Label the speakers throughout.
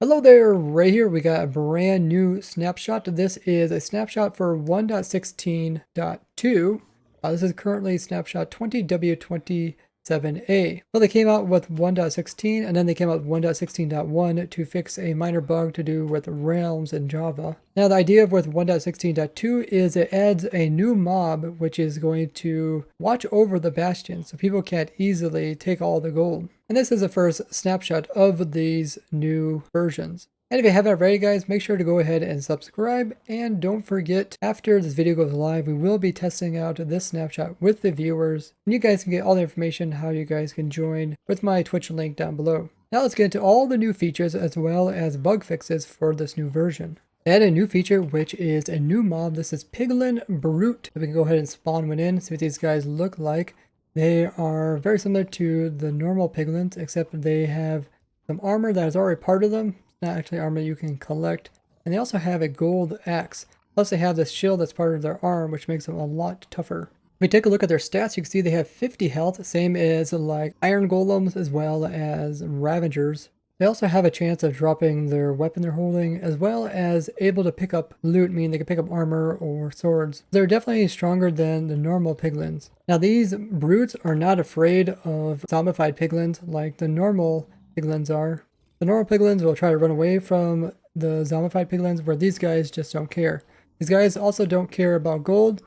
Speaker 1: Hello there, Ray here. We got a brand new snapshot. This is a snapshot for 1.16.2. This is currently snapshot 20w27a. Well, they came out with 1.16 and then they came out with 1.16.1 to fix a minor bug to do with realms in Java. Now, the idea with 1.16.2 is it adds a new mob which is going to watch over the bastion so people can't easily take all the gold. And this is the first snapshot of these new versions. And if you haven't already, guys, make sure to go ahead and subscribe. And don't forget, after this video goes live, we will be testing out this snapshot with the viewers. And you guys can get all the information how you guys can join with my Twitch link down below. Now let's get into all the new features as well as bug fixes for this new version. Add a new feature, which is a new mob. This is Piglin Brute. So we can go ahead and spawn one in, see what these guys look like. They are very similar to the normal piglins, except they have some armor that is already part of them. It's not actually armor you can collect. And they also have a gold axe. Plus they have this shield that's part of their arm, which makes them a lot tougher. If we take a look at their stats, you can see they have 50 health, same as like iron golems as well as ravagers. They also have a chance of dropping their weapon they're holding, as well as able to pick up loot, meaning they can pick up armor or swords. They're definitely stronger than the normal piglins. Now these brutes are not afraid of zombified piglins like the normal piglins are. The normal piglins will try to run away from the zombified piglins, where these guys just don't care. These guys also don't care about gold.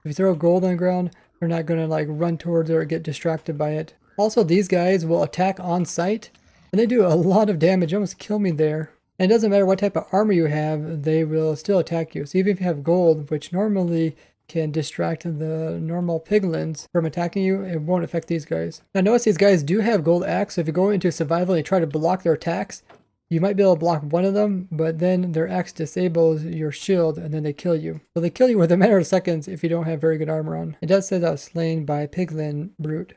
Speaker 1: If you throw gold on the ground, they're not going to like run towards it or get distracted by it. Also, these guys will attack on sight. And they do a lot of damage, almost kill me there. And it doesn't matter what type of armor you have, they will still attack you. So even if you have gold, which normally can distract the normal piglins from attacking you, it won't affect these guys. Now notice these guys do have gold axe, so if you go into survival and you try to block their attacks, you might be able to block one of them, but then their axe disables your shield and then they kill you. So they kill you within a matter of seconds if you don't have very good armor on. It does say that I was slain by Piglin Brute.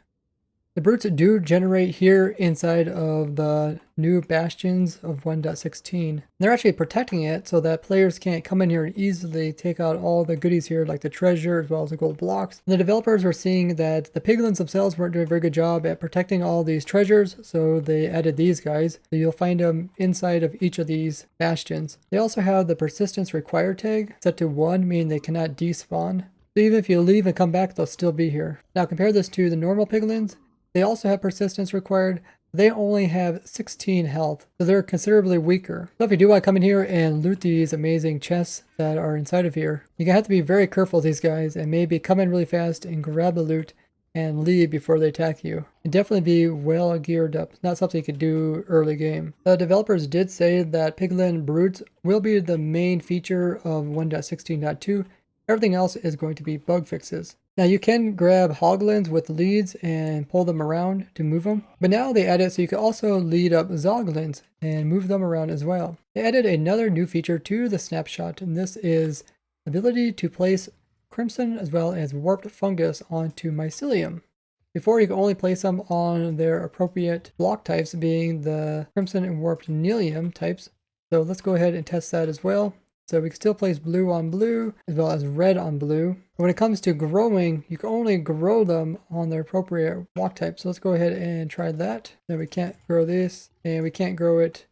Speaker 1: The brutes do generate here inside of the new bastions of 1.16. They're actually protecting it so that players can't come in here and easily take out all the goodies here, like the treasure as well as the gold blocks. And the developers were seeing that the piglins themselves weren't doing a very good job at protecting all these treasures, so they added these guys. So you'll find them inside of each of these bastions. They also have the persistence required tag set to 1, meaning they cannot despawn. So even if you leave and come back, they'll still be here. Now compare this to the normal piglins. They also have persistence required. They only have 16 health, so they're considerably weaker. So if you do want to come in here and loot these amazing chests that are inside of here, you're going to have to be very careful with these guys and maybe come in really fast and grab the loot and leave before they attack you. And definitely be well geared up. It's not something you could do early game. The developers did say that Piglin Brutes will be the main feature of 1.16.2. Everything else is going to be bug fixes. Now you can grab hoglins with leads and pull them around to move them, but now they added so you can also lead up zoglins and move them around as well. They added another new feature to the snapshot, and this is the ability to place crimson as well as warped fungus onto mycelium. Before, you could only place them on their appropriate block types, being the crimson and warped nelium types. So let's go ahead and test that as well. So we can still place blue on blue as well as red on blue. When it comes to growing, you can only grow them on their appropriate block type. So let's go ahead and try that. Then we can't grow this, and we can't grow it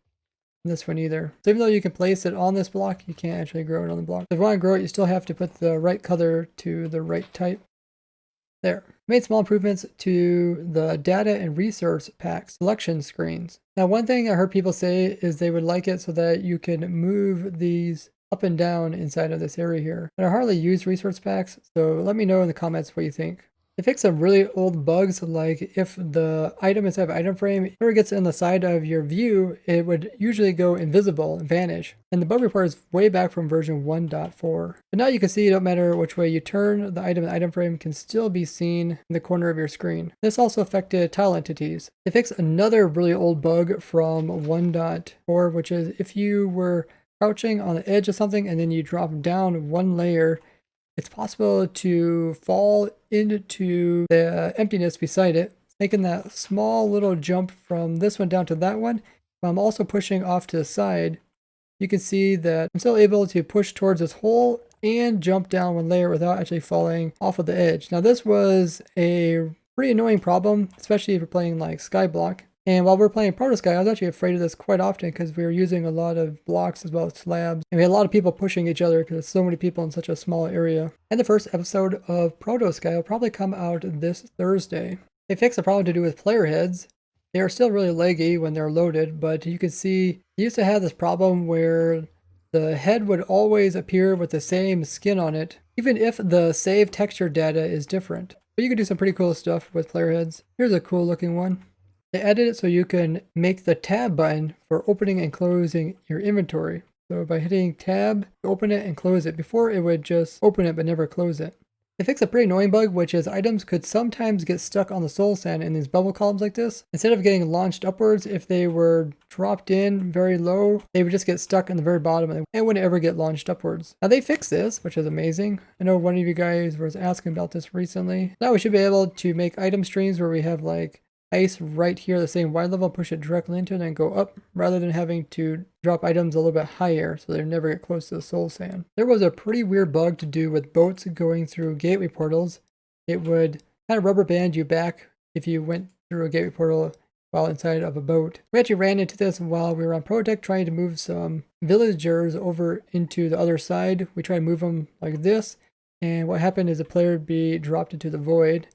Speaker 1: in this one either. So even though you can place it on this block, you can't actually grow it on the block. So if you want to grow it, you still have to put the right color to the right type. There. Made small improvements to the data and resource pack selection screens. Now one thing I heard people say is they would like it so that you can move these up and down inside of this area here. But I hardly use resource packs, so let me know in the comments what you think. They fix some really old bugs, like if the item inside of item frame ever gets in the side of your view, it would usually go invisible and vanish. And the bug report is way back from version 1.4. But now you can see it don't matter which way you turn, the item frame can still be seen in the corner of your screen. This also affected tile entities. They fixed another really old bug from 1.4, which is if you were crouching on the edge of something and then you drop down one layer, it's possible to fall into the emptiness beside it, making that small little jump from this one down to that one. But I'm also pushing off to the side. You can see that I'm still able to push towards this hole and jump down one layer without actually falling off of the edge. Now this was a pretty annoying problem, especially if you're playing like Skyblock. And while we're playing ProtoTech, I was actually afraid of this quite often because we were using a lot of blocks as well as slabs. And we had a lot of people pushing each other because there's so many people in such a small area. And the first episode of ProtoTech will probably come out this Thursday. They fixed a problem to do with player heads. They are still really laggy when they're loaded, but you can see you used to have this problem where the head would always appear with the same skin on it, even if the save texture data is different. But you can do some pretty cool stuff with player heads. Here's a cool looking one. They added it so you can make the tab button for opening and closing your inventory. So by hitting tab, open it and close it. Before it would just open it but never close it. They fixed a pretty annoying bug, which is items could sometimes get stuck on the soul sand in these bubble columns like this. Instead of getting launched upwards, if they were dropped in very low, they would just get stuck in the very bottom and they wouldn't ever get launched upwards. Now they fixed this, which is amazing. I know one of you guys was asking about this recently. Now we should be able to make item streams where we have like ice right here, the same wide level, push it directly into it and go up, rather than having to drop items a little bit higher so they never get close to the soul sand. There was a pretty weird bug to do with boats going through gateway portals. It would kind of rubber band you back if you went through a gateway portal while inside of a boat. We actually ran into this while we were on ProtoTech trying to move some villagers over into the other side. We tried to move them like this, and what happened is the player would be dropped into the void.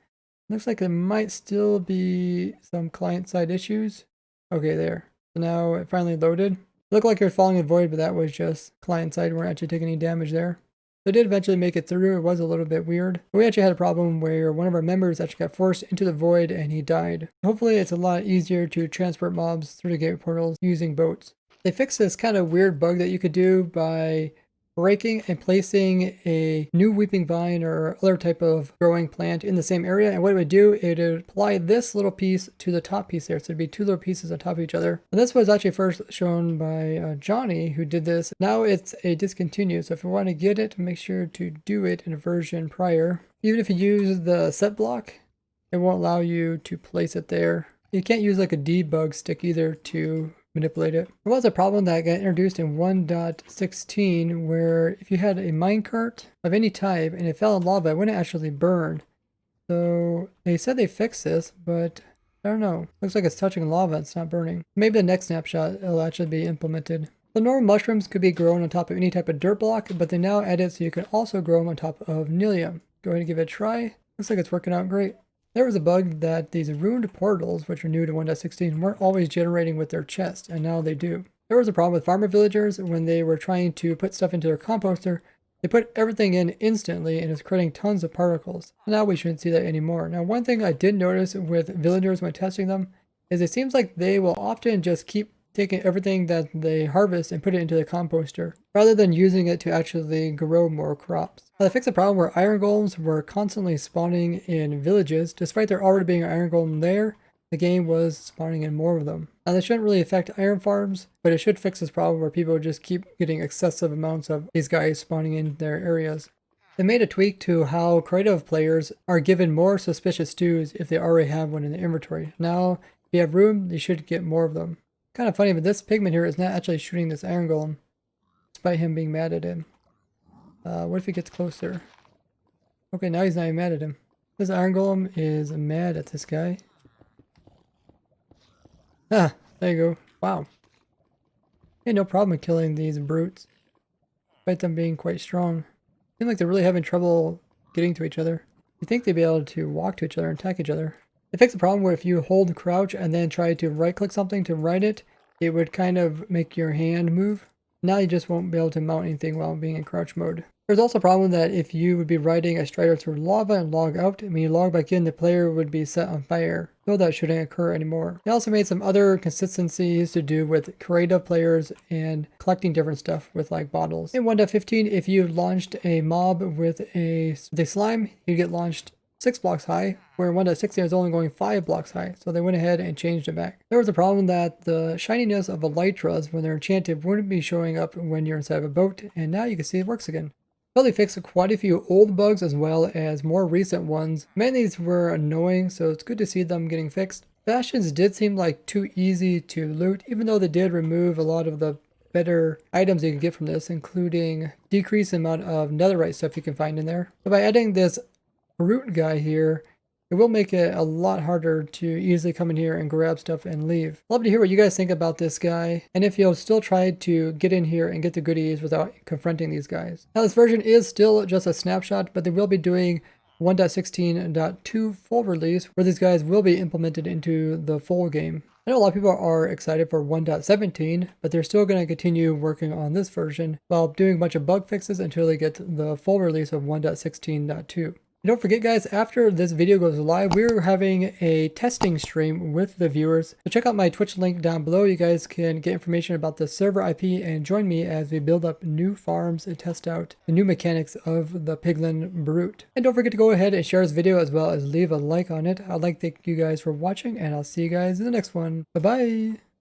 Speaker 1: Looks like there might still be some client-side issues. Okay, there. So now it finally loaded. It looked like you're falling in the void, but that was just client-side. We weren't actually taking any damage there. So it did eventually make it through. It was a little bit weird. But we actually had a problem where one of our members actually got forced into the void and he died. Hopefully it's a lot easier to transport mobs through the gateway portals using boats. They fixed this kind of weird bug that you could do by breaking and placing a new weeping vine or other type of growing plant in the same area, and what it would do, it would apply this little piece to the top piece there, so it'd be two little pieces on top of each other. And this was actually first shown by Johnny, who did this. Now it's a discontinued, so if you want to get it, make sure to do it in a version prior. Even if you use the set block, it won't allow you to place it there. You can't use like a debug stick either to manipulate it. There was a problem that got introduced in 1.16 where if you had a minecart of any type and it fell in lava, it wouldn't actually burn. So they said they fixed this, but I don't know. Looks like it's touching lava, it's not burning. Maybe the next snapshot it'll actually be implemented. The normal mushrooms could be grown on top of any type of dirt block, but they now added so you can also grow them on top of Nilium. Go ahead and give it a try. Looks like it's working out great. There was a bug that these ruined portals, which are new to 1.16, weren't always generating with their chest, and now they do. There was a problem with farmer villagers when they were trying to put stuff into their composter. They put everything in instantly and it's creating tons of particles. Now we shouldn't see that anymore. Now one thing I did notice with villagers when testing them is it seems like they will often just keep taking everything that they harvest and put it into the composter, rather than using it to actually grow more crops. Now, they fixed a problem where iron golems were constantly spawning in villages. Despite there already being an iron golem there, the game was spawning in more of them. Now this shouldn't really affect iron farms, but it should fix this problem where people just keep getting excessive amounts of these guys spawning in their areas. They made a tweak to how creative players are given more suspicious stews if they already have one in the inventory. Now, if you have room, you should get more of them. Kind of funny, but this pigman here is not actually shooting this iron golem, despite him being mad at him. What if he gets closer? Okay, now he's not even mad at him. This iron golem is mad at this guy. Ah, there you go. Wow. He had no problem killing these brutes, despite them being quite strong. Seems like they're really having trouble getting to each other. You'd think they'd be able to walk to each other and attack each other. They fixed the problem where if you hold crouch and then try to right click something to write it, it would kind of make your hand move. Now you just won't be able to mount anything while being in crouch mode. There's also a problem that if you would be riding a strider through lava and log out, when you log back in, the player would be set on fire. So that shouldn't occur anymore. They also made some other consistencies to do with creative players and collecting different stuff with like bottles. In 1.15, if you launched a mob with a slime, you get launched 6 blocks high, where 1.16 is only going 5 blocks high, so they went ahead and changed it back. There was a problem that the shininess of elytras when they're enchanted wouldn't be showing up when you're inside of a boat, and now you can see it works again. Well, they fixed quite a few old bugs as well as more recent ones. Many of these were annoying, so it's good to see them getting fixed. Bastions did seem like too easy to loot, even though they did remove a lot of the better items you can get from this, including decrease the amount of netherite stuff you can find in there. So by adding this Brute guy here, it will make it a lot harder to easily come in here and grab stuff and leave. I'd love to hear what you guys think about this guy, and if you'll still try to get in here and get the goodies without confronting these guys. Now, this version is still just a snapshot, but they will be doing 1.16.2 full release, where these guys will be implemented into the full game. I know a lot of people are excited for 1.17, but they're still going to continue working on this version while doing a bunch of bug fixes until they get the full release of 1.16.2. And don't forget, guys, after this video goes live, we're having a testing stream with the viewers. So check out my Twitch link down below. You guys can get information about the server IP and join me as we build up new farms and test out the new mechanics of the Piglin Brute. And don't forget to go ahead and share this video as well as leave a like on it. I'd like to thank you guys for watching, and I'll see you guys in the next one. Bye-bye!